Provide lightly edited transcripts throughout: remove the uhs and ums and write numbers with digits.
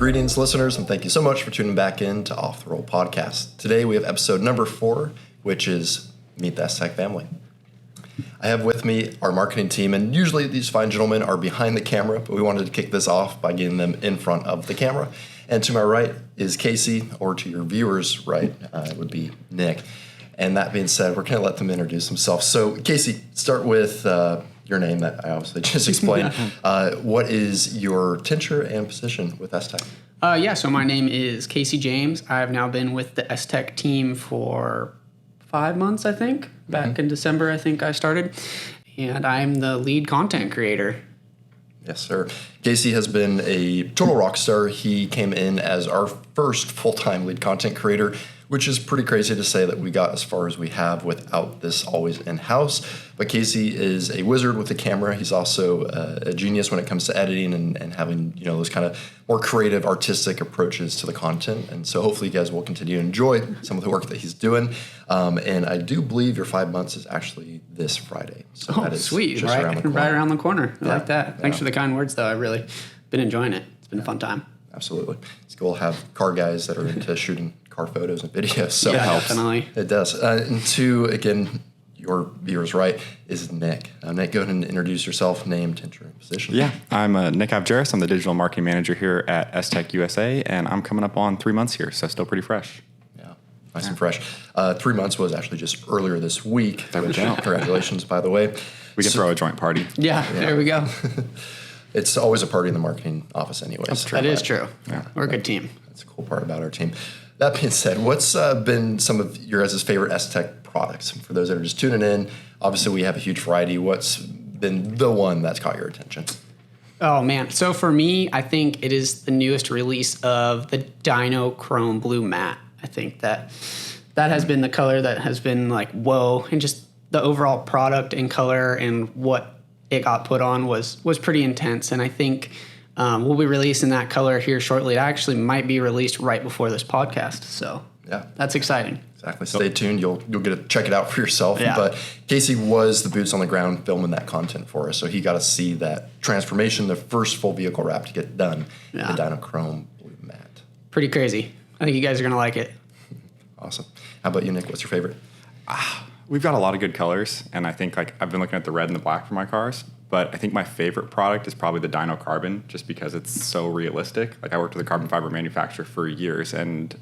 Greetings, listeners, and thank you so much for tuning back in to Off the Roll Podcast. Today we have episode number 4, which is Meet the S-Tec Family. I have with me our marketing team, and usually these fine gentlemen are behind the camera, but we wanted to kick this off by getting them in front of the camera. And to my right is Casey, or to your viewers' right, it would be Nick. And that being said, we're going to let them introduce themselves. So, Casey, start with your name that I obviously just explained. What is your tincture and position with S-Tec? So my name is Casey James. I've now been with the S-Tec team for 5 months, I think. Back in December, I think I started. And I'm the lead content creator. Yes, sir. Casey has been a total rock star. He came in as our first full-time lead content creator, which is pretty crazy to say that we got as far as we have without this always in-house. But Casey is a wizard with the camera. He's also a genius when it comes to editing and having, those kind of more creative, artistic approaches to the content. And so hopefully you guys will continue to enjoy some of the work that he's doing. And I do believe your 5 months is actually this Friday. So that is sweet. Just right, around the corner. Right around the corner. I like that. Thanks for the kind words, though. I've really been enjoying it. It's been a fun time. Absolutely. It's cool to have car guys that are into shooting car photos and videos. So yeah, definitely. It does. And two, again, your viewers right, is Nick. Nick, go ahead and introduce yourself, name, tincture, and position. Yeah, I'm Nick Avgeris. I'm the digital marketing manager here at STEK USA, and I'm coming up on 3 months here, so still pretty fresh. Yeah, nice and fresh. 3 months was actually just earlier this week. There we go. Congratulations, by the way. We can throw a joint party. Yeah, there we go. It's always a party in the marketing office anyways. That is true. Yeah. We're a good team. That's a cool part about our team. That being said, what's been some of your guys' favorite S-Tec products? For those that are just tuning in, obviously we have a huge variety. What's been the one that's caught your attention? Oh, man. So for me, I think it is the newest release of the Dino Chrome Blue Matte. I think that has been the color that has been like, whoa. And just the overall product and color and what it got put on was pretty intense. And I think we'll be releasing that color here shortly. It actually might be released right before this podcast. So yeah, that's exciting. Exactly. Stay tuned. You'll get to check it out for yourself. Yeah. But Casey was the boots on the ground filming that content for us. So he got to see that transformation, the first full vehicle wrap to get done. Yeah. The Dino Chrome Blue Matte. Pretty crazy. I think you guys are going to like it. Awesome. How about you, Nick? What's your favorite? We've got a lot of good colors, and I think I've been looking at the red and the black for my cars, but I think my favorite product is probably the Dino Carbon, just because it's so realistic. I worked with a carbon fiber manufacturer for years, and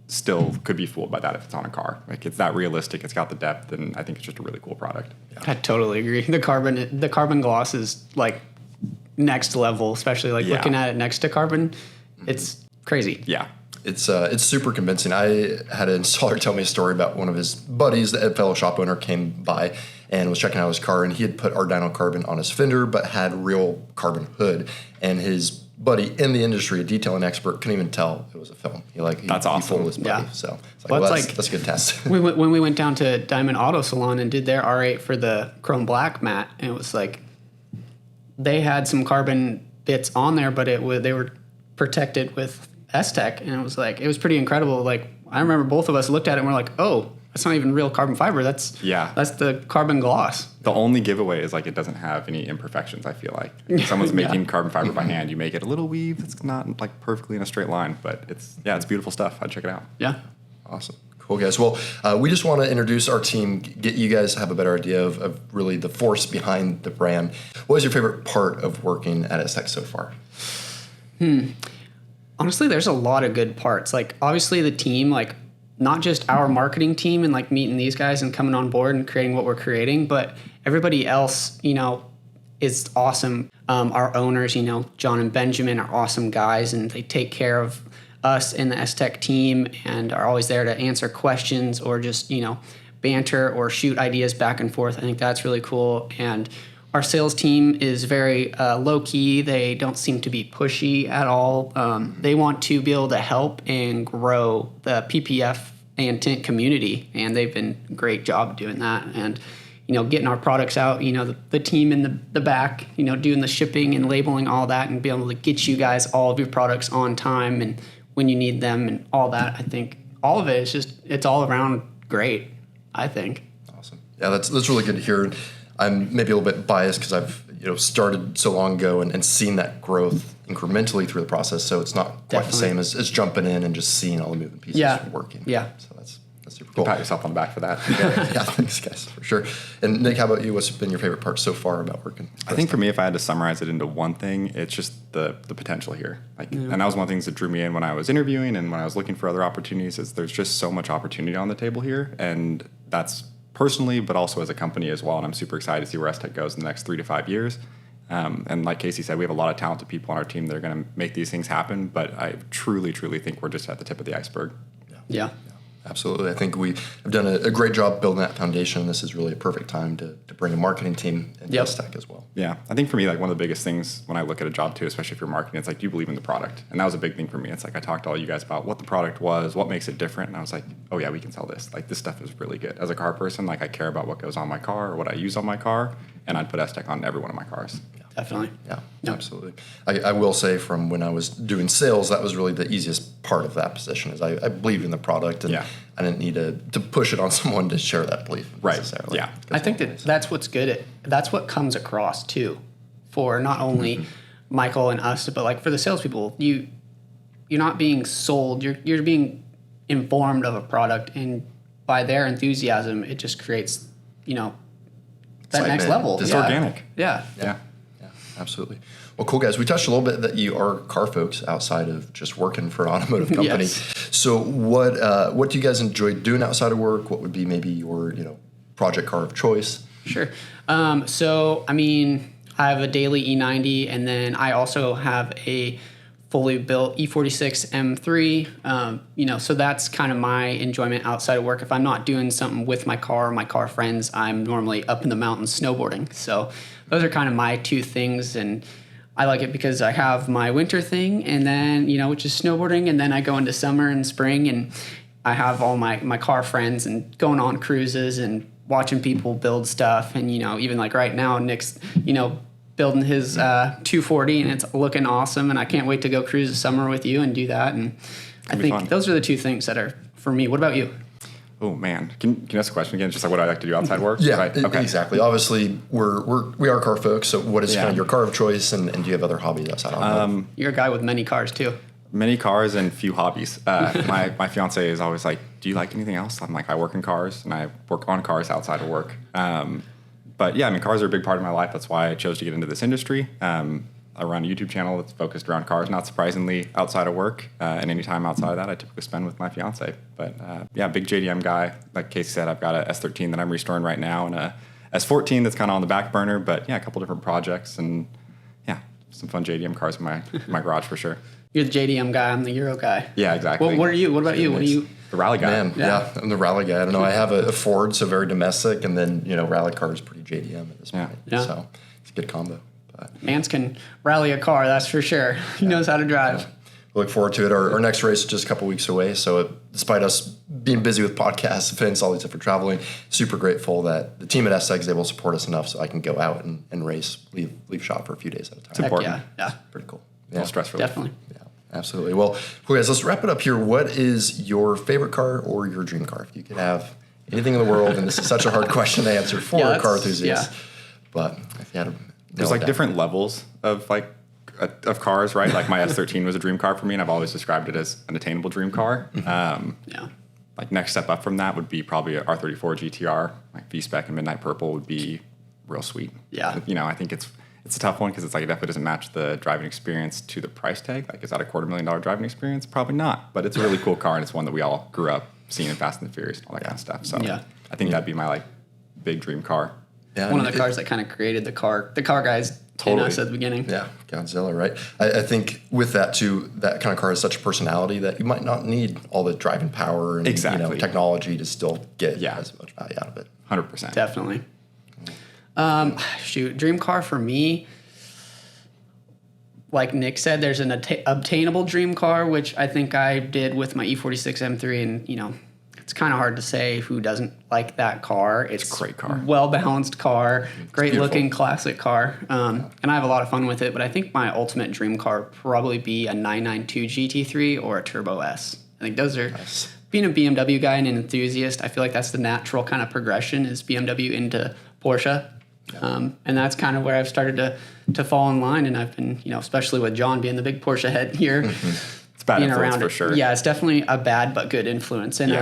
still could be fooled by that if it's on a car. It's that realistic, it's got the depth, and I think it's just a really cool product. Yeah. I totally agree. The carbon gloss is next level, especially looking at it next to carbon. It's crazy. Yeah. It's super convincing. I had an installer tell me a story about one of his buddies, a fellow shop owner, came by and was checking out his car, and he had put our Dino Carbon on his fender, but had real carbon hood. And his buddy in the industry, a detailing expert, couldn't even tell it was a film. That's awesome. He fooled his buddy. Yeah. So that's a good test. When we went down to Diamond Auto Salon and did their R8 for the Chrome Black matte, and it was they had some carbon bits on there, but they were protected with S-Tec, and it was pretty incredible. I remember both of us looked at it and we're like, oh, that's not even real carbon fiber. That's the carbon gloss. The only giveaway is it doesn't have any imperfections, I feel like. If someone's making carbon fiber by hand, you make it a little weave. It's not perfectly in a straight line, but it's beautiful stuff. I'd check it out. Yeah. Awesome. Cool, guys. Well, we just want to introduce our team, get you guys to have a better idea of really the force behind the brand. What was your favorite part of working at S-Tec so far? Honestly, there's a lot of good parts. Obviously the team, not just our marketing team and meeting these guys and coming on board and creating what we're creating, but everybody else, is awesome. Our owners, John and Benjamin are awesome guys, and they take care of us in the S-Tec team and are always there to answer questions or just, banter or shoot ideas back and forth. I think that's really cool. And our sales team is very low-key. They don't seem to be pushy at all. They want to be able to help and grow the PPF and tint community, and they've been a great job doing that. And, getting our products out, the team in the back, doing the shipping and labeling, all that, and be able to get you guys all of your products on time and when you need them and all that. I think all of it is it's all around great, I think. Awesome. Yeah, that's really good to hear. I'm maybe a little bit biased because I've started so long ago and seen that growth incrementally through the process. So it's not quite the same as jumping in and just seeing all the moving pieces working. Yeah. So that's super cool. Pat yourself on the back for that. Yeah, thanks, guys, for sure. And Nick, how about you? What's been your favorite part so far about working? I think for me, if I had to summarize it into one thing, it's just the potential here. And that was one of the things that drew me in when I was interviewing and when I was looking for other opportunities. Is there's just so much opportunity on the table here, and that's personally, but also as a company as well. And I'm super excited to see where S-Tec goes in the next 3 to 5 years. And like Casey said, we have a lot of talented people on our team that are going to make these things happen. But I truly, truly think we're just at the tip of the iceberg. Yeah. Absolutely. I think we have done a great job building that foundation. This is really a perfect time to bring a marketing team into S-Tec as well. Yeah. I think for me, like one of the biggest things when I look at a job too, especially if you're marketing, it's like, do you believe in the product? And that was a big thing for me. It's like I talked to all you guys about what the product was, what makes it different. And I was like, oh yeah, we can sell this. Like this stuff is really good. As a car person, like I care about what goes on my car or what I use on my car. And I'd put S-Tec on every one of my cars. Definitely. Yeah, absolutely. I will say from when I was doing sales, that was really the easiest part of that position is I believed in the product and I didn't need to push it on someone to share that belief necessarily. Yeah. I think that's what's good. That's what comes across too for not only Michael and us, but like for the salespeople, you're not being sold, you're being informed of a product, and by their enthusiasm, it just creates, that next level. It's organic. Yeah. Absolutely. Well, cool, guys. We touched a little bit that you are car folks outside of just working for an automotive company. Yes. So what do you guys enjoy doing outside of work? What would be maybe your project car of choice? Sure. So, I have a daily E90, and then I also have a fully built E46 M3. So that's kind of my enjoyment outside of work. If I'm not doing something with my car or my car friends, I'm normally up in the mountains snowboarding. So those are kind of my two things, and I like it because I have my winter thing, and then which is snowboarding, and then I go into summer and spring, and I have all my car friends and going on cruises and watching people build stuff, and even like right now, Nick's building his 240, and it's looking awesome, and I can't wait to go cruise the summer with you and do that. And I think fun. Those are the two things that are for me. What about you? Oh man, can you ask the question again? Just like what I like to do outside work? Yeah, right? Okay. Exactly. Obviously, we are car folks. So, what is kind of your car of choice, and do you have other hobbies outside of You're a guy with many cars too. Many cars and few hobbies. My fiance is always like, "Do you like anything else?" I'm like, "I work in cars and I work on cars outside of work." But yeah, cars are a big part of my life. That's why I chose to get into this industry. I run a YouTube channel that's focused around cars, not surprisingly, outside of work. And any time outside of that, I typically spend with my fiance. But big JDM guy. Like Casey said, I've got a S13 that I'm restoring right now and a S14 that's kind of on the back burner. But yeah, a couple different projects and some fun JDM cars in my garage for sure. You're the JDM guy. I'm the Euro guy. Yeah, exactly. What are you? What about you? What are you? The rally guy. Man, I'm the rally guy. I don't know. I have a Ford, so very domestic, and then rally car is pretty JDM at this point. Yeah. So it's a good combo. Mans can rally a car, that's for sure. He knows how to drive. Yeah. We look forward to it. Our next race is just a couple weeks away. So despite us being busy with podcasts, events, all these different traveling, super grateful that the team at S-Tec is able to support us enough so I can go out and race, leave shop for a few days at a time. It's important. Yeah. Pretty cool. No stress relief. Definitely. Yeah, absolutely. Well, guys, let's wrap it up here. What is your favorite car or your dream car? If you could have anything in the world, and this is such a hard question to answer for a car enthusiast, but if you had a there's different levels of cars, right? Like my S13 was a dream car for me, and I've always described it as an attainable dream car. Next step up from that would be probably a R34 GTR, like V-Spec and Midnight Purple would be real sweet. Yeah. I think it's a tough one because it's like it definitely doesn't match the driving experience to the price tag. Like, is that a $250,000 driving experience? Probably not. But it's a really cool car, and it's one that we all grew up seeing in Fast and the Furious and all that kind of stuff. So I think that'd be my big dream car. Yeah, one of the cars that kind of created the car guys in us at the beginning. Yeah, Godzilla, right? I think with that too, that kind of car has such a personality that you might not need all the driving power and technology to still get as much value out of it. 100%. Definitely. Dream car for me, like Nick said, there's an obtainable dream car, which I think I did with my E46 M3, and it's kind of hard to say who doesn't like that car. It's a great car. Well-balanced car, great-looking classic car. And I have a lot of fun with it, but I think my ultimate dream car would probably be a 992 GT3 or a Turbo S. I think those are... Nice. Being a BMW guy and an enthusiast, I feel like that's the natural kind of progression is BMW into Porsche. And that's kind of where I've started to fall in line. And I've been, especially with John being the big Porsche head here, It's bad being influence around for it. sure. Yeah, it's definitely a bad but good influence and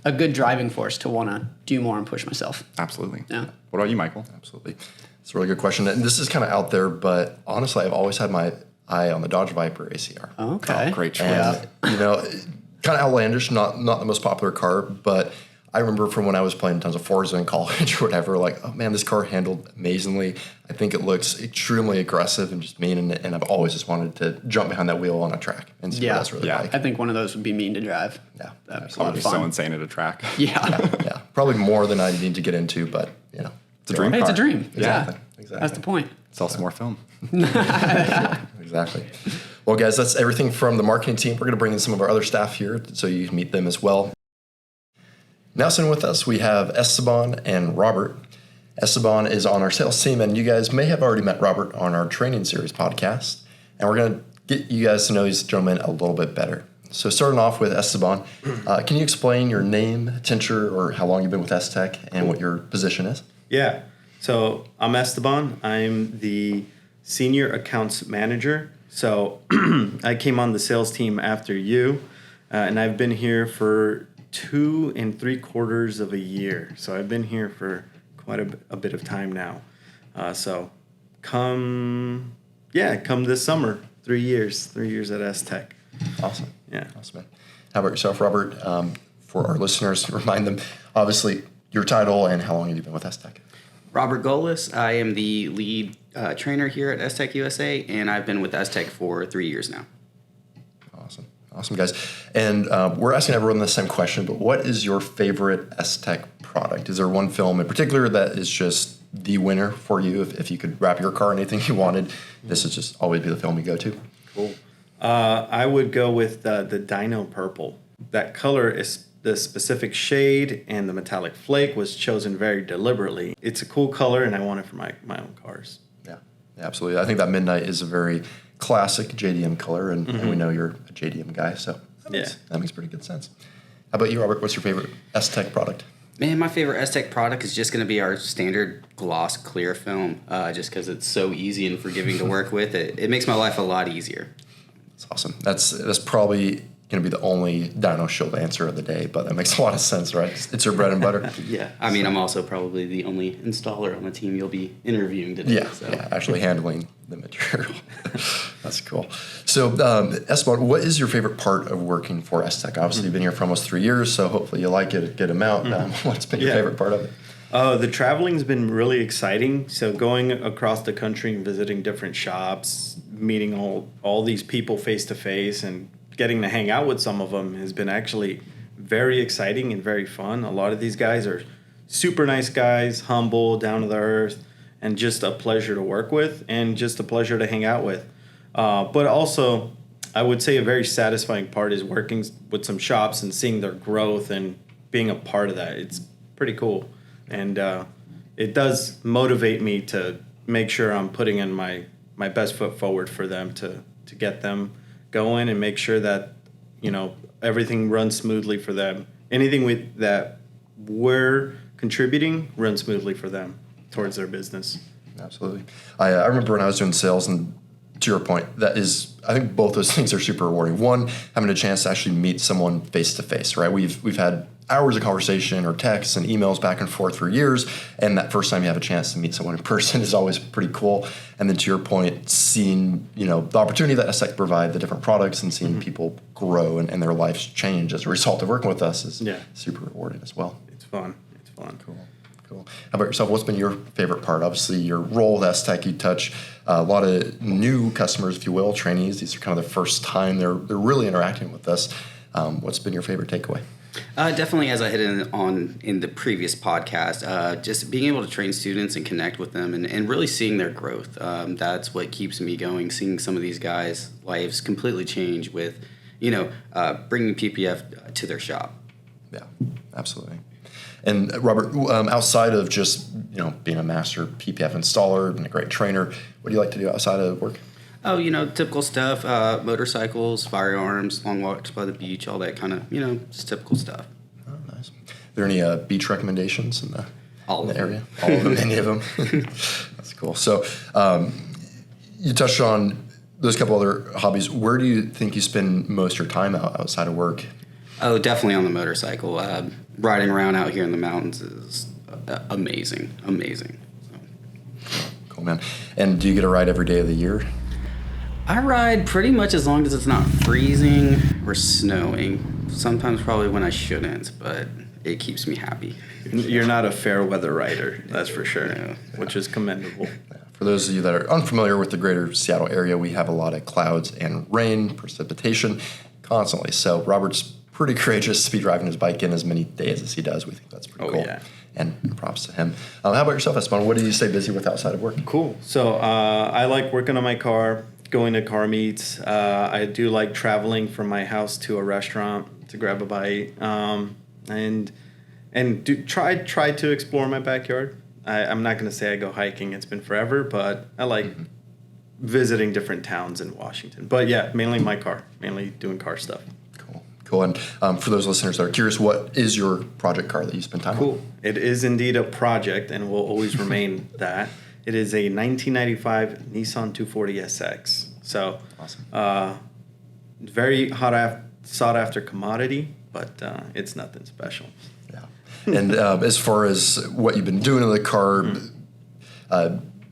a good driving force to want to do more and push myself. Absolutely. Yeah. What about you, Michael? Absolutely. It's a really good question. And this is kind of out there, but honestly, I've always had my eye on the Dodge Viper ACR. Okay. Oh, great choice. And, kind of outlandish, not the most popular car, but I remember from when I was playing tons of Forza in college or whatever, like, oh man, this car handled amazingly. I think it looks extremely aggressive and just mean, and I've always just wanted to jump behind that wheel on a track and see what that's really like. I think one of those would be mean to drive. Yeah, That'd be a That would lot be of fun. so insane at a track. Yeah. Yeah, probably more than I need to get into, but It's a dream Hey, car. it's a dream. Exactly. Yeah. Exactly. That's the point. Sell some more film. Exactly. Well, guys, that's everything from the marketing team. We're going to bring in some of our other staff here so you can meet them as well. Now sitting with us, we have Esteban and Robert. Esteban is on our sales team, and you guys may have already met Robert on our training series podcast. And we're going to get you guys to know these gentlemen a little bit better. So starting off with Esteban, can you explain your name, tincture, or how long you've been with S-Tec and what your position is? Yeah. So I'm Esteban. I'm the senior accounts manager. So I came on the sales team after you, and I've been here for 2 3/4 years. So I've been here for quite a bit of time now. So come this summer, 3 years at S-Tec. Awesome. Yeah. Awesome, man. How about yourself, Robert? For our listeners, remind them, obviously, your title and how long have you been with S-Tec? Robert Golis. I am the lead trainer here at STEK USA, and I've been with S-Tec for 3 years now. Awesome. Awesome, guys. And we're asking everyone the same question, but what is your favorite S-Tec product? Is there one film in particular that is just the winner for you? If you could wrap your car in anything you wanted, this would just always be the film you go to. Cool. I would go with the Dino Purple. That color is the specific shade, and the metallic flake was chosen very deliberately. It's a cool color, and I want it for my own cars. Yeah, absolutely. I think that midnight is a very classic JDM color, and we know you're a JDM guy, so that makes pretty good sense. How about you, Robert? What's your favorite S-Tec product? Man, my favorite S-Tec product is just going to be our standard gloss clear film, just because it's so easy and forgiving to work with. It makes my life a lot easier. That's awesome. That's probably going to be the only Dino Shield answer of the day, but that makes a lot of sense, right? It's your bread and butter. Yeah. I mean, I'm also probably the only installer on the team you'll be interviewing today. Yeah, actually handling the material. That's cool. So, Esteban, what is your favorite part of working for S-Tec? Obviously, you've been here for almost 3 years, so hopefully you like it, get them out. What's been your favorite part of it? The traveling's been really exciting. So going across the country and visiting different shops, meeting all these people face to face, and getting to hang out with some of them has been actually very exciting and very fun. A lot of these guys are super nice guys, humble, down to the earth, and just a pleasure to work with and just a pleasure to hang out with. But also, I would say a very satisfying part is working with some shops and seeing their growth and being a part of that. It's pretty cool. And it does motivate me to make sure I'm putting in my best foot forward for them to get them going and make sure that, everything runs smoothly for them. Anything that we're contributing runs smoothly for them towards their business. Absolutely. I remember when I was doing sales, and to your point, I think both those things are super rewarding. One, having a chance to actually meet someone face to face, right? We've had hours of conversation or texts and emails back and forth for years, and that first time you have a chance to meet someone in person is always pretty cool. And then to your point, seeing the opportunity that S-Tec provide, the different products, and seeing people grow and their lives change as a result of working with us is super rewarding as well. It's fun. Cool. How about yourself? What's been your favorite part? Obviously, your role with S-Tec, you touch a lot of new customers, if you will, trainees. These are kind of the first time they're really interacting with us. What's been your favorite takeaway? Definitely, as I hit in the previous podcast, just being able to train students and connect with them and really seeing their growth. That's what keeps me going, seeing some of these guys' lives completely change with, bringing PPF to their shop. Yeah, absolutely. And Robert, outside of just being a master PPF installer and a great trainer, what do you like to do outside of work? Oh, typical stuff, motorcycles, firearms, long walks by the beach, all that kind of, just typical stuff. Oh, nice. Are there any beach recommendations? All in of the them. area? All of them, any of them? That's cool. So you touched on those couple other hobbies. Where do you think you spend most of your time outside of work? Oh, definitely on the motorcycle. Riding around out here in the mountains is amazing. So. Cool, man. And do you get a ride every day of the year? I ride pretty much as long as it's not freezing or snowing. Sometimes probably when I shouldn't, but it keeps me happy. You're not a fair weather rider, that's for sure, No. which is commendable. For those of you that are unfamiliar with the greater Seattle area, we have a lot of clouds and rain, precipitation constantly. So Robert's pretty courageous to be driving his bike in as many days as he does. We think that's pretty cool. Yeah. And props to him. How about yourself, Esteban? What do you stay busy with outside of work? Cool. So I like working on my car, going to car meets. I do like traveling from my house to a restaurant to grab a bite, and try to explore my backyard. I'm not going to say I go hiking. It's been forever, but I like visiting different towns in Washington. But yeah, mainly my car, mainly doing car stuff. Cool. And for those listeners that are curious, what is your project car that you spend time on? Cool. It is indeed a project and will always remain that. It is a 1995 Nissan 240 SX. So, Awesome. Very sought after commodity, but it's nothing special. Yeah. And as far as what you've been doing in the car,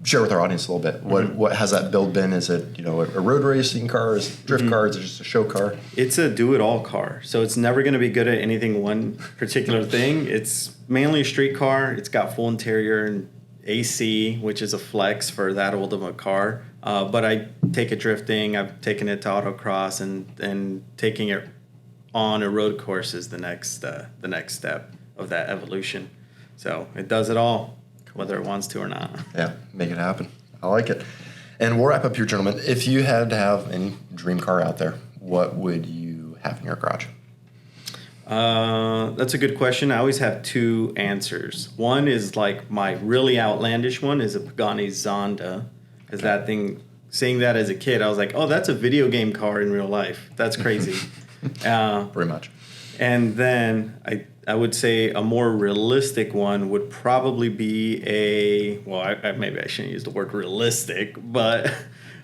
share with our audience a little bit. What has that build been? Is it a road racing car? Is it drift car? Is it just a show car? It's a do-it-all car, so it's never going to be good at anything one particular thing. It's mainly a street car. It's got full interior and AC, which is a flex for that old of a car. But I take it drifting. I've taken it to autocross, and taking it on a road course is the next step of that evolution. So it does it all, whether it wants to or not. Yeah, make it happen. I like it. And we'll wrap up here, gentlemen. If you had to have any dream car out there, what would you have in your garage? That's a good question. I always have two answers. One is like my really outlandish one is a Pagani Zonda. Because that thing, seeing that as a kid, I was like, oh, that's a video game car in real life. That's crazy. Very much. And then I would say a more realistic one would probably be maybe I shouldn't use the word realistic, but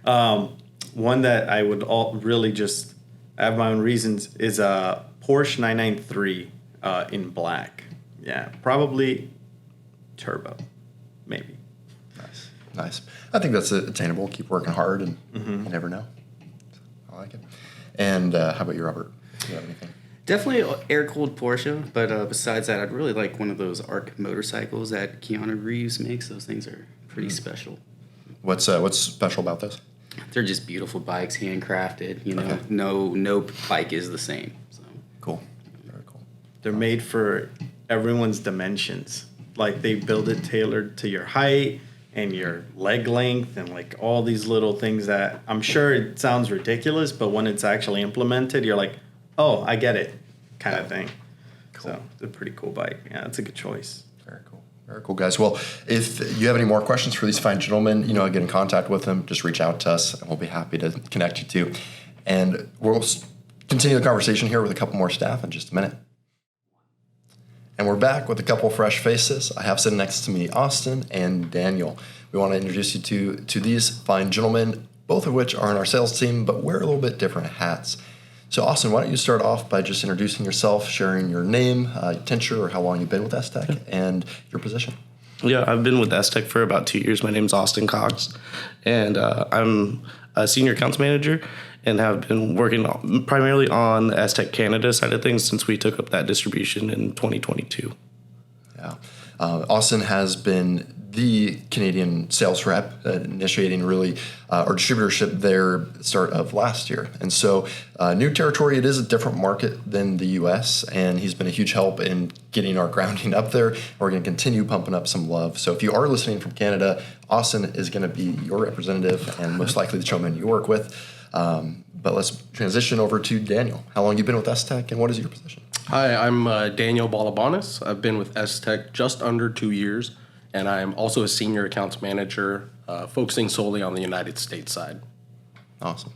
one that I would really just have my own reasons is a Porsche 993 in black. Yeah, probably turbo, maybe. Nice. I think that's attainable. Keep working hard, and you never know. I like it. And how about you, Robert? Do you have anything? Definitely air-cooled Porsche, but besides that, I'd really like one of those ARC motorcycles that Keanu Reeves makes. Those things are pretty special. What's special about those? They're just beautiful bikes, handcrafted. Okay. No bike is the same. So Cool. Very cool. They're made for everyone's dimensions. Like they build it tailored to your height and your leg length and like all these little things that I'm sure it sounds ridiculous, but when it's actually implemented, you're like, oh, I get it, kind of thing. Cool. So it's a pretty cool bike. Yeah, it's a good choice. Very cool. Very cool, guys. Well, if you have any more questions for these fine gentlemen, get in contact with them. Just reach out to us, and we'll be happy to connect you to. And we'll continue the conversation here with a couple more staff in just a minute. And we're back with a couple fresh faces. I have sitting next to me Austin and Daniel. We want to introduce you to these fine gentlemen, both of which are in our sales team, but wear a little bit different hats. So, Austin, why don't you start off by just introducing yourself, sharing your name, tincture, or how long you've been with S-Tec, and your position. Yeah, I've been with S-Tec for about 2 years. My name's Austin Cox, and I'm a senior accounts manager and have been working primarily on the S-Tec Canada side of things since we took up that distribution in 2022. Yeah. Austin has been the Canadian sales rep, initiating really our distributorship there at the start of last year. And so new territory, it is a different market than the U.S., and he's been a huge help in getting our grounding up there. We're going to continue pumping up some love. So if you are listening from Canada, Austin is going to be your representative and most likely the gentleman you work with. But let's transition over to Daniel. How long have you been with S-Tec, and what is your position? Hi, I'm Daniel Balabanis. I've been with S-Tec just under 2 years, and I am also a senior accounts manager, focusing solely on the United States side. Awesome.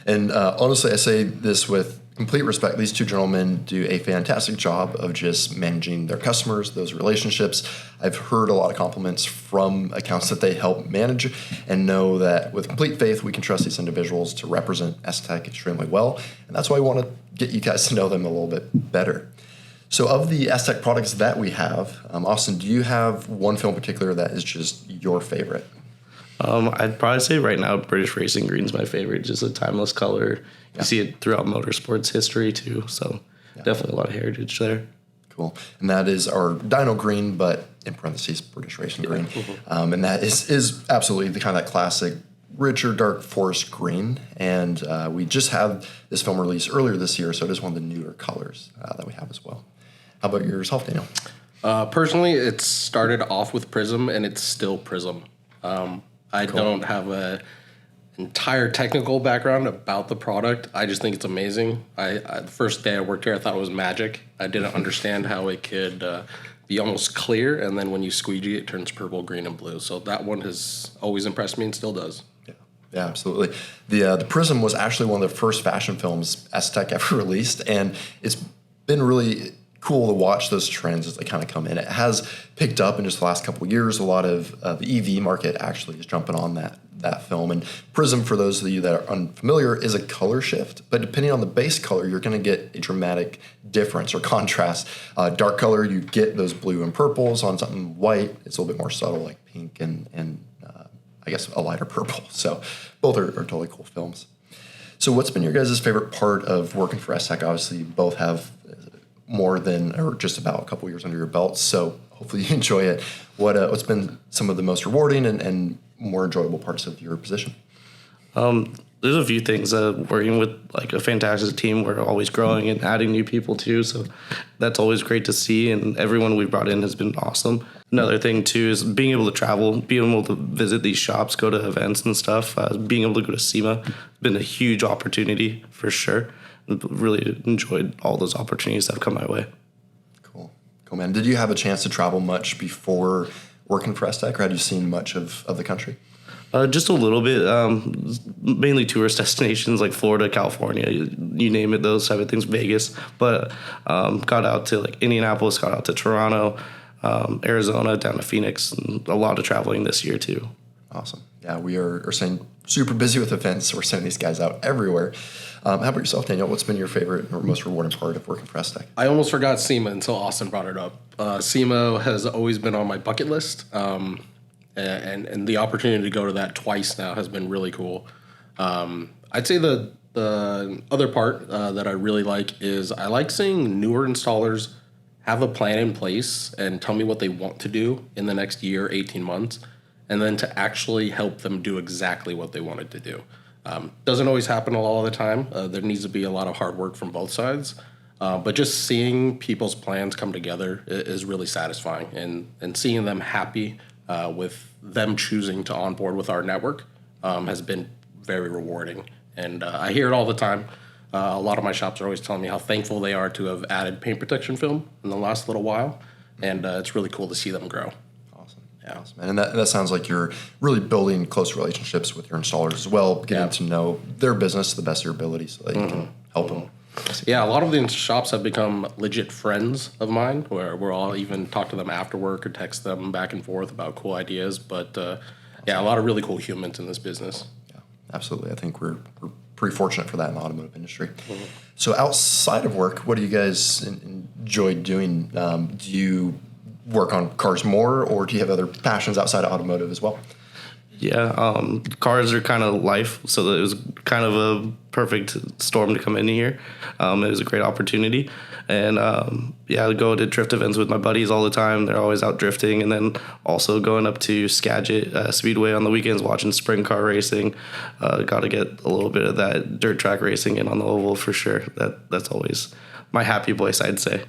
And honestly, I say this with complete respect, these two gentlemen do a fantastic job of just managing their customers, those relationships. I've heard a lot of compliments from accounts that they help manage, and know that with complete faith, we can trust these individuals to represent S-Tec extremely well. And that's why I want to get you guys to know them a little bit better. So of the S-Tec products that we have, Austin, do you have one film in particular that is just your favorite? I'd probably say right now British Racing Green's my favorite. Just a timeless color. You see it throughout motorsports history too. So definitely a lot of heritage there. Cool. And that is our Dyno Green, but in parentheses, British Racing Green. And that is absolutely the kind of that classic, richer, dark forest green. And we just had this film released earlier this year, so it is one of the newer colors that we have as well. How about yourself, Daniel? Personally, it started off with Prism, and it's still Prism. I don't have a entire technical background about the product. I just think it's amazing. The first day I worked here, I thought it was magic. I didn't understand how it could be almost clear, and then when you squeegee, it turns purple, green, and blue. So that one has always impressed me and still does. Yeah, absolutely. The Prism was actually one of the first fashion films S-Tec ever released, and it's been really cool to watch those trends as they kind of come in. It has picked up in just the last couple of years. A lot of the EV market actually is jumping on that film. And Prism, for those of you that are unfamiliar, is a color shift. But depending on the base color, you're going to get a dramatic difference or contrast. Dark color, you get those blue and purples. On something white, it's a little bit more subtle, like pink and I guess a lighter purple. So both are totally cool films. So what's been your guys' favorite part of working for S-Tec? Obviously, you both have more than, or just about a couple years under your belts, so hopefully you enjoy it. What's been some of the most rewarding and more enjoyable parts of your position? There's a few things. Working with like a fantastic team, we're always growing and adding new people too, so that's always great to see, and everyone we've brought in has been awesome. Another thing too is being able to travel, being able to visit these shops, go to events and stuff. Being able to go to SEMA has been a huge opportunity for sure. Really enjoyed all those opportunities that have come my way. Cool, man. Did you have a chance to travel much before working for S-Tec, or had you seen much of the country? Just a little bit, mainly tourist destinations like Florida, California, you name it, those type of things, Vegas. But got out to like Indianapolis, got out to Toronto, Arizona, down to Phoenix, and a lot of traveling this year too. Awesome. Yeah, we are staying super busy with events. We're sending these guys out everywhere. How about yourself, Daniel? What's been your favorite or most rewarding part of working for S-Tec? I almost forgot SEMA until Austin brought it up. SEMA has always been on my bucket list, and the opportunity to go to that twice now has been really cool. I'd say the other part that I really like is I like seeing newer installers have a plan in place and tell me what they want to do in the next year, 18 months, and then to actually help them do exactly what they wanted to do. Doesn't always happen all the time. There needs to be a lot of hard work from both sides. But just seeing people's plans come together is really satisfying. And seeing them happy with them choosing to onboard with our network has been very rewarding. And I hear it all the time. A lot of my shops are always telling me how thankful they are to have added paint protection film in the last little while. And it's really cool to see them grow. Awesome. And that sounds like you're really building close relationships with your installers as well, getting to know their business to the best of your ability so that you can help them. Yeah, a lot of the shops have become legit friends of mine, where we'll all even talk to them after work or text them back and forth about cool ideas. But a lot of really cool humans in this business. Yeah, absolutely. I think we're pretty fortunate for that in the automotive industry. So outside of work, what do you guys enjoy doing? Do you work on cars more, or do you have other passions outside of automotive as well? Yeah, cars are kind of life, so it was kind of a perfect storm to come in here. It was a great opportunity, and I go to drift events with my buddies all the time. They're always out drifting, and then also going up to Skagit Speedway on the weekends, watching sprint car racing. Got to get a little bit of that dirt track racing in on the oval for sure. That's always my happy place, I'd say.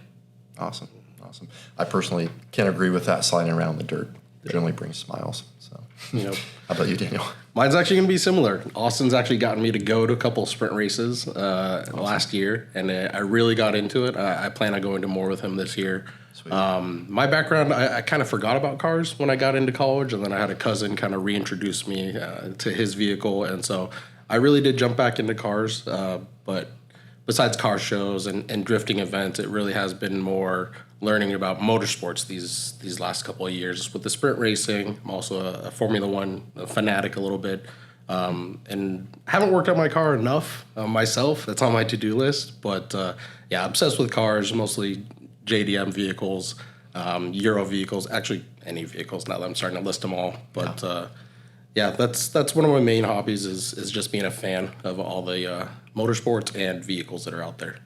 Awesome. I personally can't agree with that. Sliding around the dirt generally brings smiles. So, how about you, Daniel? Mine's actually going to be similar. Austin's actually gotten me to go to a couple sprint races last year, and I really got into it. I plan on going to more with him this year. My background, I kind of forgot about cars when I got into college, and then I had a cousin kind of reintroduce me to his vehicle, and so I really did jump back into cars. But besides car shows and drifting events, it really has been more learning about motorsports these last couple of years. With the sprint racing, I'm also a Formula One fanatic a little bit. And haven't worked on my car enough myself. That's on my to-do list. But yeah, obsessed with cars, mostly JDM vehicles, Euro vehicles, actually any vehicles now that I'm starting to list them all. But yeah, that's one of my main hobbies is just being a fan of all the motorsports and vehicles that are out there.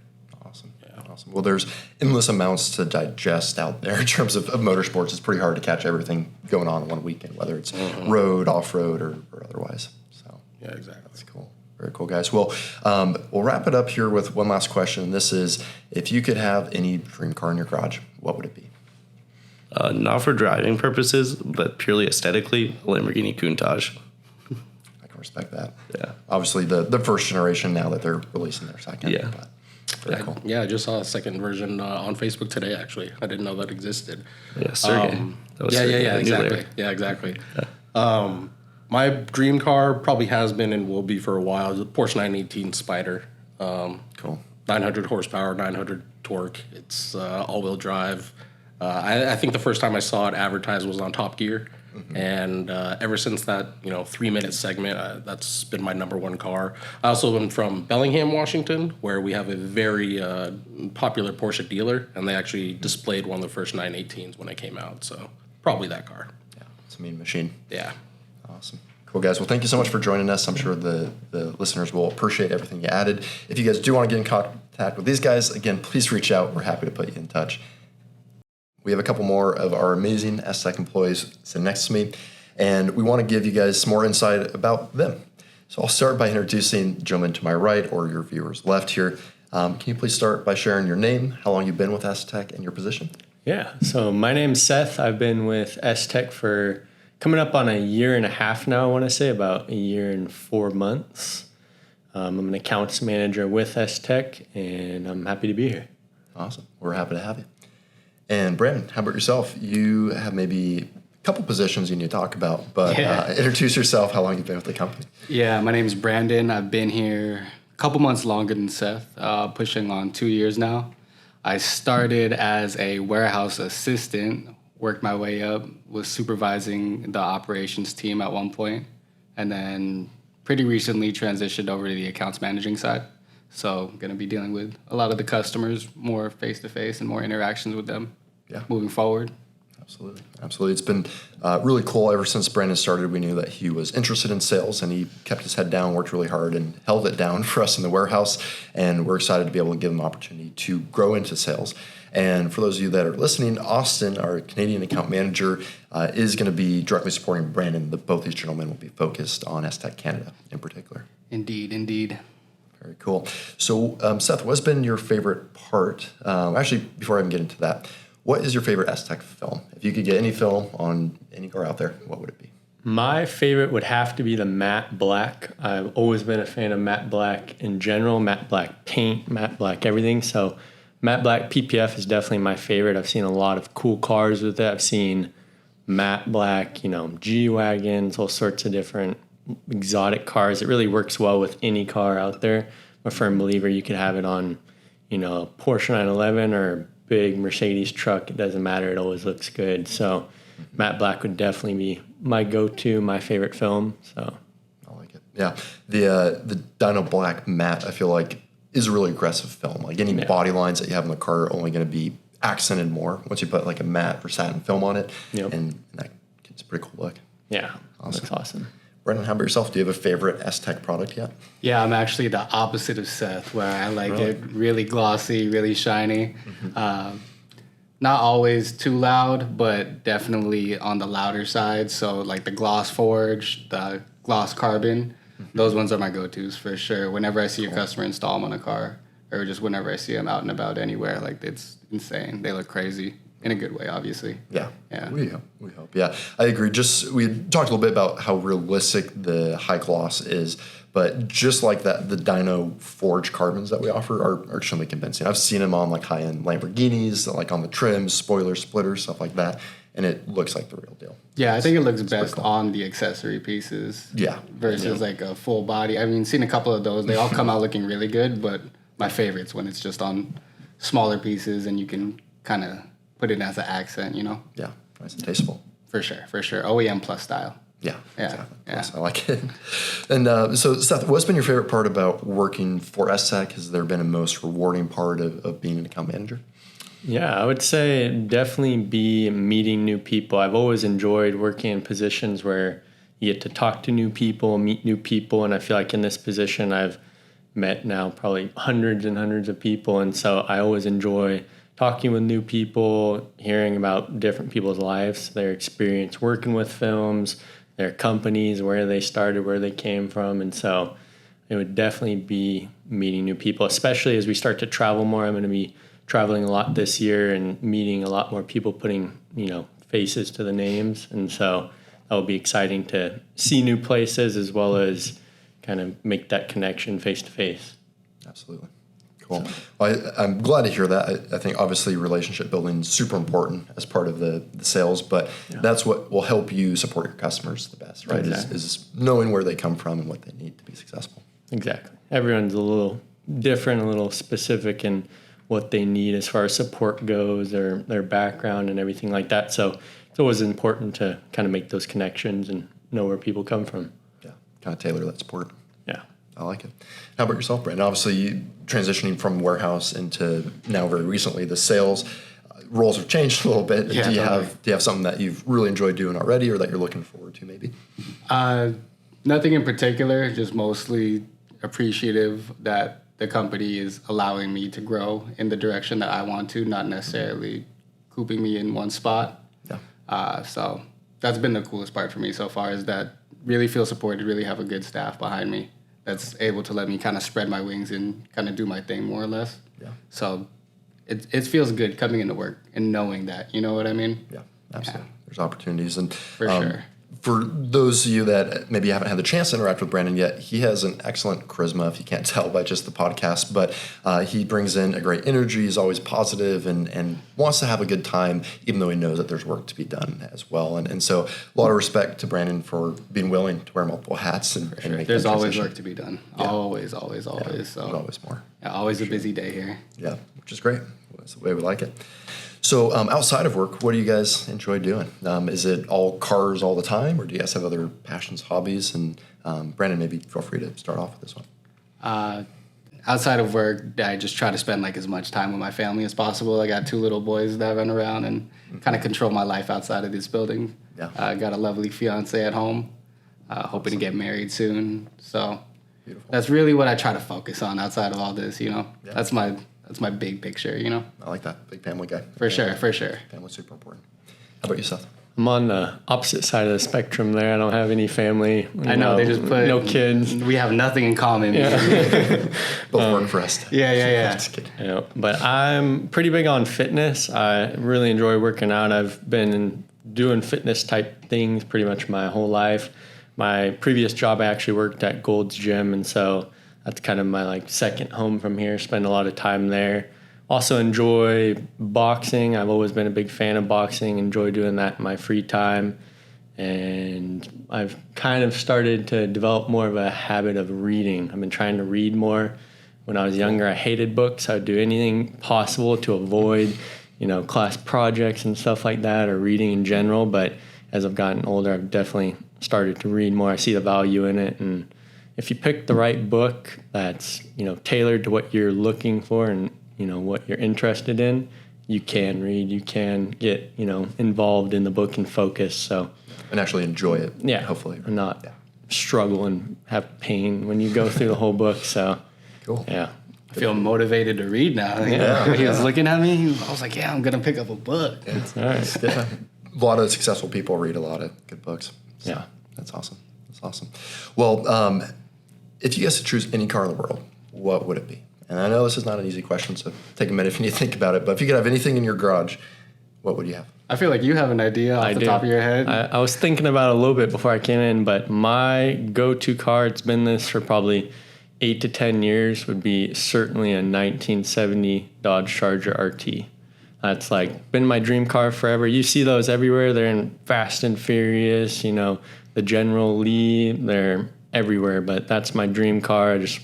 Awesome. Yeah. Awesome. Well, there's endless amounts to digest out there in terms of motorsports. It's pretty hard to catch everything going on in one weekend, whether it's road, off-road, or otherwise. So Yeah, exactly. that's cool. Very cool, guys. Well, we'll wrap it up here with one last question. This is, if you could have any dream car in your garage, what would it be? Not for driving purposes, but purely aesthetically, a Lamborghini Countach. I can respect that. Yeah. Obviously, the first generation now that they're releasing their second. Yeah. But very cool. Yeah, I just saw a second version on Facebook today, actually. I didn't know that existed. Yeah, Sergey. That was Sergey, the new exactly. layer. Yeah, exactly. My dream car probably has been and will be for a while is a Porsche 918 Spider. Cool. 900 horsepower, 900 torque. It's all-wheel drive. I think the first time I saw it advertised was on Top Gear. And ever since that 3-minute segment, that's been my number one car. I also am from Bellingham, Washington, where we have a very popular Porsche dealer, and they actually displayed one of the first 918s when they came out. So probably that car. Yeah, it's a mean machine. Yeah. Awesome. Cool, guys. Well, thank you so much for joining us. I'm sure the listeners will appreciate everything you added. If you guys do want to get in contact with these guys, again, please reach out. We're happy to put you in touch. We have a couple more of our amazing S-Tec employees sitting next to me, and we want to give you guys some more insight about them. So I'll start by introducing the gentleman to my right, or your viewers left here. Can you please start by sharing your name, how long you've been with S-Tec, and your position? Yeah, so my name's Seth. I've been with S-Tec for coming up on a year and a half now, I want to say, about a year and 4 months. I'm an accounts manager with S-Tec, and I'm happy to be here. Awesome. We're happy to have you. And Brandon, how about yourself? You have maybe a couple positions you need to talk about, but introduce yourself, how long you've been with the company. Yeah, my name's Brandon. I've been here a couple months longer than Seth, pushing on 2 years now. I started as a warehouse assistant, worked my way up, was supervising the operations team at one point, and then pretty recently transitioned over to the accounts managing side. So going to be dealing with a lot of the customers, more face-to-face and more interactions with them moving forward. Absolutely. Absolutely. It's been really cool. Ever since Brandon started, we knew that he was interested in sales, and he kept his head down, worked really hard, and held it down for us in the warehouse. And we're excited to be able to give him an opportunity to grow into sales. And for those of you that are listening, Austin, our Canadian account manager, is going to be directly supporting Brandon. Both these gentlemen will be focused on S-Tec Canada in particular. Indeed. Very cool. So, Seth, what's been your favorite part? Actually, before I even get into that, what is your favorite S-Tec film? If you could get any film on any car out there, what would it be? My favorite would have to be the matte black. I've always been a fan of matte black in general, matte black paint, matte black everything. So matte black PPF is definitely my favorite. I've seen a lot of cool cars with it. I've seen matte black, G-Wagons, all sorts of different exotic cars. It really works well with any car out there. I'm a firm believer you could have it on, a Porsche 911 or a big Mercedes truck. It doesn't matter. It always looks good. So matte black would definitely be my go-to, my favorite film. So I like it. Yeah. The Dyno Black matte, I feel like, is a really aggressive film. Like any body lines that you have in the car are only going to be accented more once you put like a matte or satin film on it. Yep. And that gets a pretty cool look. Yeah, Awesome. That's awesome. Brendan, how about yourself? Do you have a favorite S-Tec product yet? Yeah, I'm actually the opposite of Seth, where I like it really glossy, really shiny. Not always too loud, but definitely on the louder side. So like the gloss forge, the gloss carbon, those ones are my go-tos for sure. Whenever I see a customer install them on a car, or just whenever I see them out and about anywhere, like it's insane. They look crazy. In a good way, obviously. Yeah. Yeah. We hope. Yeah, I agree. We talked a little bit about how realistic the high gloss is, but just like that, the Dyno Forge carbons that we offer are extremely convincing. I've seen them on like high-end Lamborghinis, like on the trims, spoilers, splitters, stuff like that, and it looks like the real deal. Yeah, I think it looks best on the accessory pieces. Yeah. Versus like a full body. I mean, seen a couple of those. They all come out looking really good, but my favorites when it's just on smaller pieces and you can kind of put it as an accent, Yeah, nice and tasteful. For sure. OEM plus style. Yeah, Yeah, exactly. yeah. Yes, I like it. And so, Seth, what's been your favorite part about working for S-Tec? Has there been a most rewarding part of being an account manager? Yeah, I would say definitely be meeting new people. I've always enjoyed working in positions where you get to talk to new people, meet new people, and I feel like in this position I've met now probably hundreds and hundreds of people, and so I always enjoy talking with new people, hearing about different people's lives, their experience working with films, their companies, where they started, where they came from, and so it would definitely be meeting new people, especially as we start to travel more. I'm going to be traveling a lot this year and meeting a lot more people, putting faces to the names, and so that will be exciting to see new places as well as kind of make that connection face to face. Absolutely. Cool. Well, I'm glad to hear that. I think obviously relationship building is super important as part of the sales, but that's what will help you support your customers the best, right? Exactly. Is knowing where they come from and what they need to be successful. Exactly. Everyone's a little different, a little specific in what they need as far as support goes, or their background and everything like that. So it's always important to kind of make those connections and know where people come from. Yeah, kind of tailor that support. Yeah. I like it. How about yourself, Brandon? Obviously, you transitioning from warehouse into now very recently the sales roles have changed a little bit. Yeah, do you have something that you've really enjoyed doing already, or that you're looking forward to maybe? Nothing in particular, just mostly appreciative that the company is allowing me to grow in the direction that I want to, not necessarily cooping me in one spot. Yeah. So that's been the coolest part for me so far, is that really feel supported, really have a good staff behind me that's able to let me kind of spread my wings and kind of do my thing more or less. Yeah. So it feels good coming into work and knowing that, you know what I mean? Yeah, absolutely. There's opportunities. And For sure. For those of you that maybe haven't had the chance to interact with Brandon yet, he has an excellent charisma, if you can't tell by just the podcast, but he brings in a great energy. He's always positive and wants to have a good time, even though he knows that there's work to be done as well. And so a lot of respect to Brandon for being willing to wear multiple hats and make There's that always transition. work to be done. Yeah. Always. Yeah, So there's always more. yeah, always a busy day here. Yeah, which is great. That's the way we like it. So outside of work, what do you guys enjoy doing? Is it all cars all the time, or do you guys have other passions, hobbies? And Brandon, maybe feel free to start off with this one. Outside of work, I just try to spend like as much time with my family as possible. I got 2 little boys that run around and kind of control my life outside of this building. Yeah. I got a lovely fiance at home, hoping to get married soon. So Beautiful. that's really what I try to focus on outside of all this, Yeah. That's my big picture, I like that. Big family guy. For sure. Family's super important. How about you, Seth? I'm on the opposite side of the spectrum there. I don't have any family. I know, they just put no kids. We have nothing in common. Both work for us. Yeah. Just kidding. But I'm pretty big on fitness. I really enjoy working out. I've been doing fitness type things pretty much my whole life. My previous job, I actually worked at Gold's Gym, and so that's kind of my second home from here. Spend a lot of time there. Also enjoy boxing. I've always been a big fan of boxing. Enjoy doing that in my free time. And I've kind of started to develop more of a habit of reading. I've been trying to read more. When I was younger, I hated books. I would do anything possible to avoid, class projects and stuff like that, or reading in general. But as I've gotten older, I've definitely started to read more. I see the value in it, and if you pick the right book that's tailored to what you're looking for and what you're interested in, you can read, you can get involved in the book and focus. So And actually enjoy it. yeah, Hopefully. and not struggle and have pain when you go through the whole book. So Cool. yeah. I feel motivated to read now. He was looking at me. I was like, yeah, I'm going to pick up a book. All right. Yeah. A lot of successful people read a lot of good books. So Yeah. That's awesome. Well, if you guys could choose any car in the world, what would it be? And I know this is not an easy question, so take a minute if you need to think about it. But if you could have anything in your garage, what would you have? I feel like you have an idea off the do. top of your head. I was thinking about it a little bit before I came in, but my go-to car, it's been this for probably 8 to 10 years, would be certainly a 1970 Dodge Charger RT. That's been my dream car forever. You see those everywhere. They're in Fast and Furious, the General Lee. They're everywhere, but that's my dream car. I just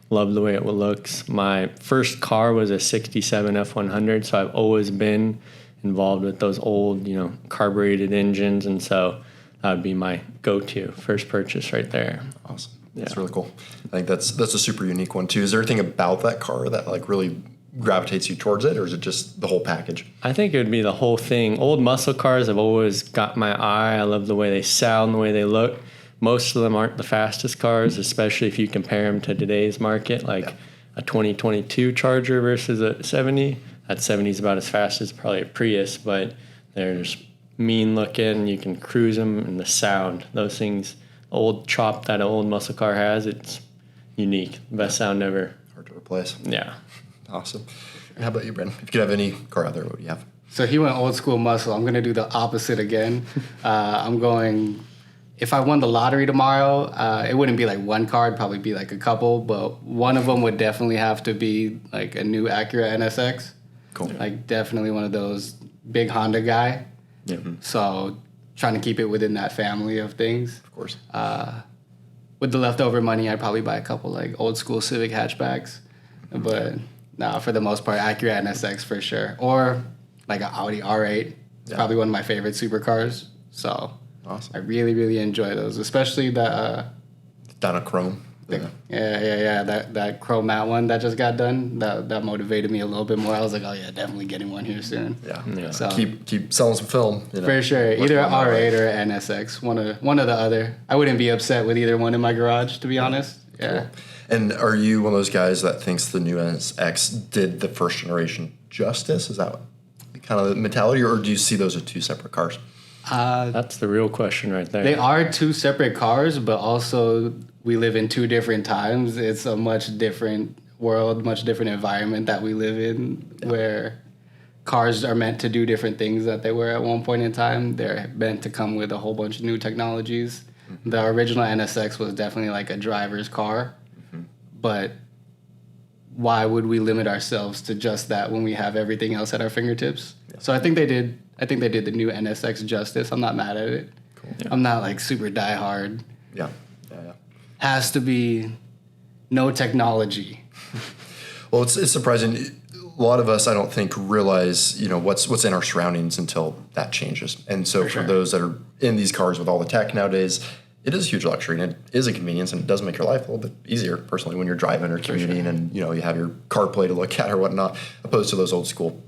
Love the way it looks. My first car was a 67 F100, so I've always been involved with those old, carbureted engines, and so that would be my go-to first purchase right there. Awesome. That's really cool. I think that's a super unique one too. Is there anything about that car that like really gravitates you towards it, or is it just the whole package? I think it would be the whole thing. Old muscle cars have always got my eye. I love the way they sound, the way they look. Most of them aren't the fastest cars, especially if you compare them to today's market, like a 2022 Charger versus a 70. That 70 is about as fast as probably a Prius, but they're just mean looking. You can cruise them, and the sound, those things, old chop that an old muscle car has, it's unique. Best sound ever. Hard to replace. Yeah. Awesome. How about you, Brandon? If you could have any car out there, what would you have? So he went old school muscle. I'm going to do the opposite again. I'm going, if I won the lottery tomorrow, it wouldn't be like one car, it'd probably be like a couple, but one of them would definitely have to be like a new Acura NSX. Cool. Like definitely one of those big Honda guy. Yeah. So trying to keep it within that family of things. Of course. With the leftover money, I'd probably buy a couple like old school Civic hatchbacks. But no, for the most part, Acura NSX for sure. Or like an Audi R8. It's probably one of my favorite supercars. So awesome. I really, really enjoy those, especially the Chrome. that chrome matte one that just got done. That motivated me a little bit more. I was like, oh yeah, definitely getting one here soon. Yeah. So Keep selling some film. for sure, either an R8 or an NSX, one or the other. I wouldn't be upset with either one in my garage, to be honest. Yeah. Cool. And are you one of those guys that thinks the new NSX did the first generation justice? Is that kind of the mentality, or do you see those as two separate cars? That's the real question right there. They are two separate cars, but also we live in two different times. It's a much different world, much different environment that we live in, where cars are meant to do different things that they were at one point in time. They're meant to come with a whole bunch of new technologies. Mm-hmm. The original NSX was definitely like a driver's car, but why would we limit ourselves to just that when we have everything else at our fingertips? Yeah. So I think they did the new NSX justice. I'm not mad at it. Cool. Yeah. I'm not like super diehard. Yeah. Has to be no technology. Well, it's surprising. A lot of us, I don't think, realize what's in our surroundings until that changes. And so for those that are in these cars with all the tech nowadays, it is a huge luxury, and it is a convenience, and it does make your life a little bit easier, personally, when you're driving or commuting, and you have your CarPlay to look at or whatnot, opposed to those old school,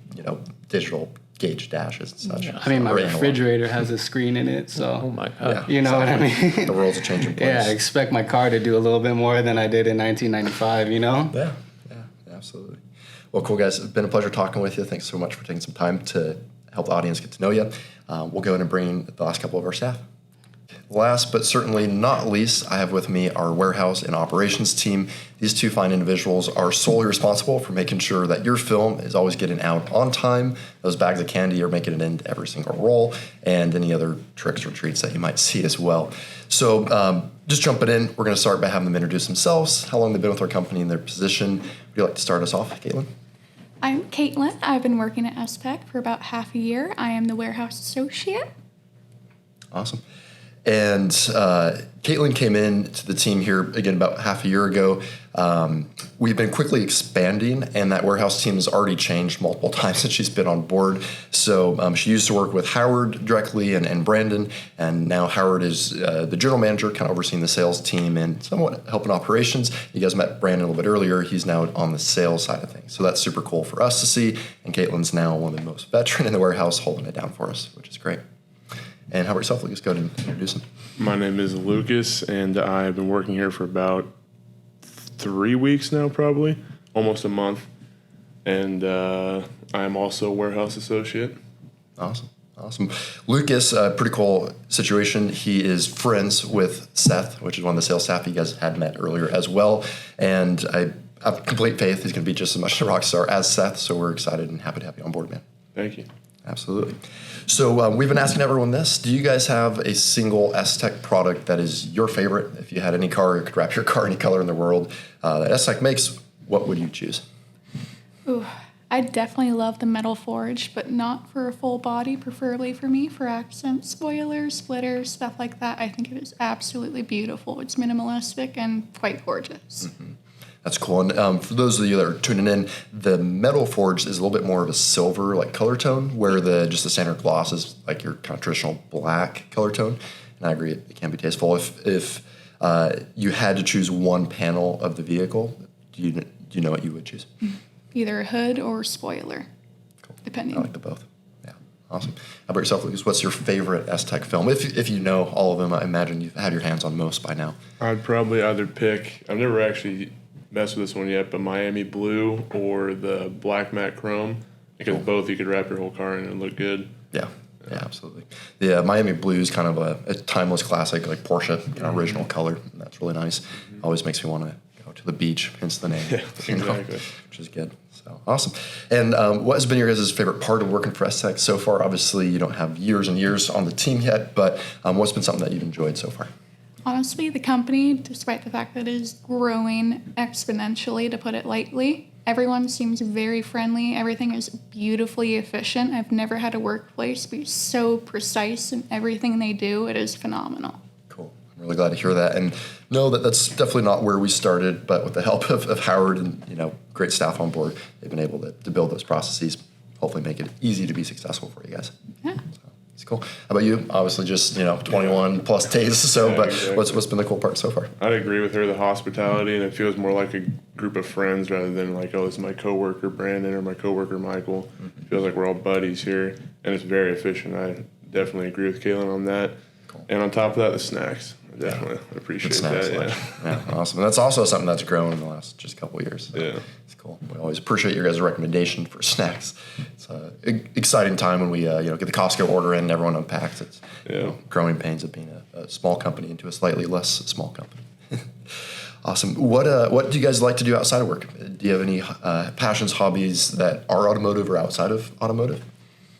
digital gauge dashes and such. Yeah. I mean, my refrigerator has a screen in it, so oh my God. You know what I mean? The world's a changing place. Yeah, I expect my car to do a little bit more than I did in 1995. Yeah, absolutely. Well, cool guys, it's been a pleasure talking with you. Thanks so much for taking some time to help the audience get to know you. We'll go ahead and bring in the last couple of our staff. Last but certainly not least, I have with me our warehouse and operations team. These two fine individuals are solely responsible for making sure that your film is always getting out on time, those bags of candy are making it into every single roll, and any other tricks or treats that you might see as well. So just jumping in, we're going to start by having them introduce themselves, how long they've been with our company, and their position. Would you like to start us off, Caitlin? I'm Caitlin. I've been working at S-Tec for about half a year. I am the warehouse associate. Awesome. And Caitlin came in to the team here, again, about half a year ago. We've been quickly expanding, and that warehouse team has already changed multiple times since she's been on board. So she used to work with Howard directly and Brandon, and now Howard is the general manager, kind of overseeing the sales team and somewhat helping operations. You guys met Brandon a little bit earlier. He's now on the sales side of things. So that's super cool for us to see, and Caitlin's now one of the most veteran in the warehouse holding it down for us, which is great. And how about yourself, Lucas? Go ahead and introduce him. My name is Lucas, and I've been working here for about 3 weeks now, probably, almost a month. And I'm also a warehouse associate. Awesome. Lucas, pretty cool situation. He is friends with Seth, which is one of the sales staff you guys had met earlier as well. And I have complete faith he's going to be just as much a rock star as Seth, so we're excited and happy to have you on board, man. Thank you. Absolutely. So we've been asking everyone this. Do you guys have a single S-Tec product that is your favorite? If you had any car, you could wrap your car any color in the world that S-Tec makes, what would you choose? Ooh, I definitely love the metal forge, but not for a full body, preferably for me, for accents, spoilers, splitters, stuff like that. I think it is absolutely beautiful. It's minimalistic and quite gorgeous. Mm-hmm. That's cool. And for those of you that are tuning in, the metal forged is a little bit more of a silver like color tone, where the standard gloss is like your kind of traditional black color tone. And I agree, it can be tasteful. If you had to choose one panel of the vehicle, do you know what you would choose? Either a hood or spoiler, depending. I like the both. Yeah, awesome. How about yourself, Lucas? What's your favorite S-Tec film? If you know all of them, I imagine you've had your hands on most by now. I'd probably either pick, I've never actually messed with this one yet, but Miami Blue or the Black Matte Chrome, because both you could wrap your whole car in and look good. Yeah, absolutely. The Miami Blue is kind of a timeless classic, like Porsche, original color. And that's really nice. Always makes me want to go to the beach, hence the name. Yeah, exactly. Which is good. So awesome. And what has been your guys' favorite part of working for S-Tec so far? Obviously, you don't have years and years on the team yet, but what's been something that you've enjoyed so far? Honestly, the company, despite the fact that it is growing exponentially, to put it lightly, everyone seems very friendly. Everything is beautifully efficient. I've never had a workplace be so precise in everything they do. It is phenomenal. Cool. I'm really glad to hear that, and know that that's definitely not where we started, but with the help of Howard and great staff on board, they've been able to build those processes, hopefully make it easy to be successful for you guys. Yeah. It's cool. How about you? Obviously, just 21 plus days. So, but exactly. what's been the cool part so far? I'd agree with her. The hospitality, and it feels more like a group of friends rather than like, oh, this is my coworker Brandon or my coworker Michael. It feels like we're all buddies here, and it's very efficient. I definitely agree with Kaylin on that. Cool. And on top of that, the snacks. I definitely appreciate that. Yeah, awesome. And that's also something that's grown in the last just couple of years. So yeah. It's cool. We always appreciate your guys' recommendation for snacks. It's an exciting time when we get the Costco order in and everyone unpacks. It's growing pains of being a small company into a slightly less small company. Awesome. What do you guys like to do outside of work? Do you have any passions, hobbies that are automotive or outside of automotive?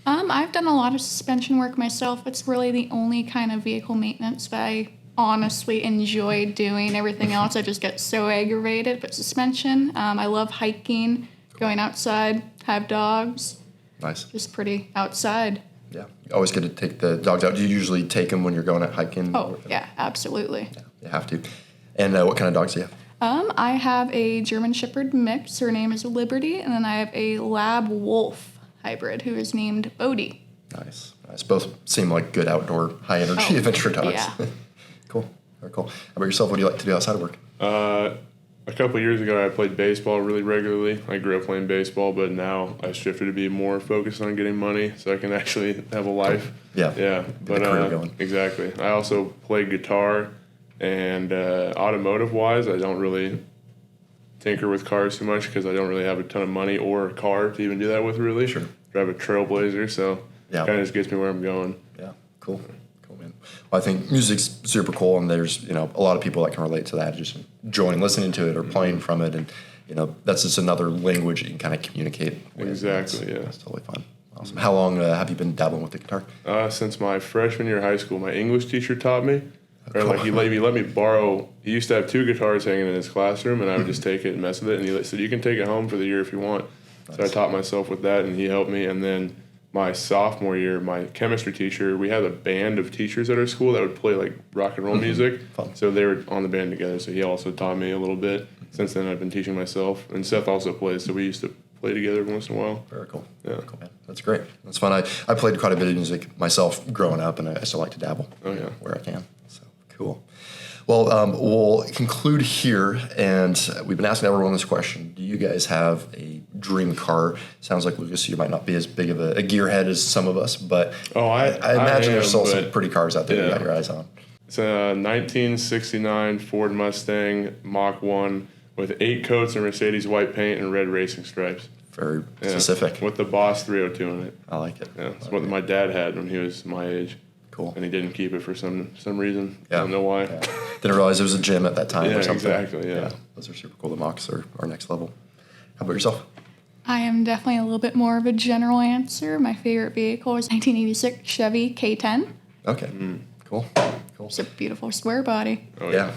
I've done a lot of suspension work myself. It's really the only kind of vehicle maintenance that I honestly enjoy doing. Everything else I just get so aggravated. But suspension, I love hiking, going outside, have dogs. Nice. Just pretty outside. Yeah. You always get to take the dogs out. Do you usually take them when you're going out hiking? Oh, yeah, absolutely. Yeah, you have to. And what kind of dogs do you have? I have a German Shepherd mix. Her name is Liberty. And then I have a Lab Wolf hybrid who is named Bodie. Nice. Both seem like good outdoor, high-energy adventure dogs. Yeah. Cool. Very cool. How about yourself? What do you like to do outside of work? A couple of years ago, I played baseball really regularly. I grew up playing baseball, but now I shifted to be more focused on getting money so I can actually have a life. Yeah. Yeah. But exactly. I also play guitar, and automotive-wise, I don't really tinker with cars too much because I don't really have a ton of money or a car to even do that with, really. Sure. Drive a Trailblazer, so it kind of just gets me where I'm going. Yeah. Cool. Man. Well, I think music's super cool, and there's a lot of people that can relate to that, just enjoying listening to it or playing from it, and that's just another language you can kind of communicate with. Exactly. That's totally fun. Awesome. How long have you been dabbling with the guitar? Since my freshman year of high school. My English teacher taught me, or like he let me borrow. He used to have 2 guitars hanging in his classroom, and I would just take it and mess with it. And he said, "You can take it home for the year if you want." Nice. So I taught myself with that, and he helped me. And then my sophomore year, my chemistry teacher, we had a band of teachers at our school that would play like rock and roll music. Fun. So they were on the band together. So he also taught me a little bit. Since then, I've been teaching myself. And Seth also plays, so we used to play together every once in a while. Very cool. Yeah. Cool, man. That's great. That's fun. I played quite a bit of music myself growing up, and I still like to dabble where I can. So cool. Well, we'll conclude here, and we've been asking everyone this question. Do you guys have a dream car? Sounds like, Lucas, you might not be as big of a gearhead as some of us, but I imagine there's still some pretty cars out there you got your eyes on. It's a 1969 Ford Mustang Mach 1 with 8 coats of Mercedes white paint and red racing stripes. Very specific. With the Boss 302 in it. I like it. Yeah, it's what my dad had when he was my age. Cool. And he didn't keep it for some reason. Yeah. I don't know why. Yeah. Didn't realize it was a gym at that time or something. Exactly, yeah. Those are super cool. The Machs are next level. How about yourself? I am definitely a little bit more of a general answer. My favorite vehicle is 1986 Chevy K10. Okay. Cool. It's a beautiful square body. Oh, yeah.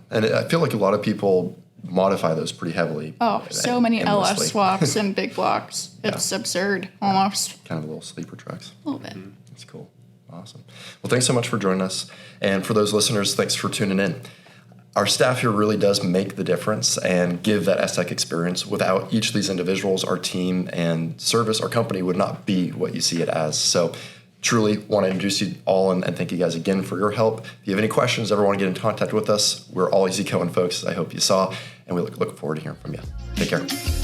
And I feel like a lot of people modify those pretty heavily. Oh, so many endlessly. LS swaps and big blocks. It's absurd, almost. Kind of little sleeper trucks. A little bit. That's cool. Awesome. Well, thanks so much for joining us. And for those listeners, thanks for tuning in. Our staff here really does make the difference and give that S-Tec experience. Without each of these individuals, our team and service, our company would not be what you see it as. So truly want to introduce you all and thank you guys again for your help. If you have any questions, ever want to get in contact with us, we're all easygoing folks, I hope you saw, and we look forward to hearing from you. Take care.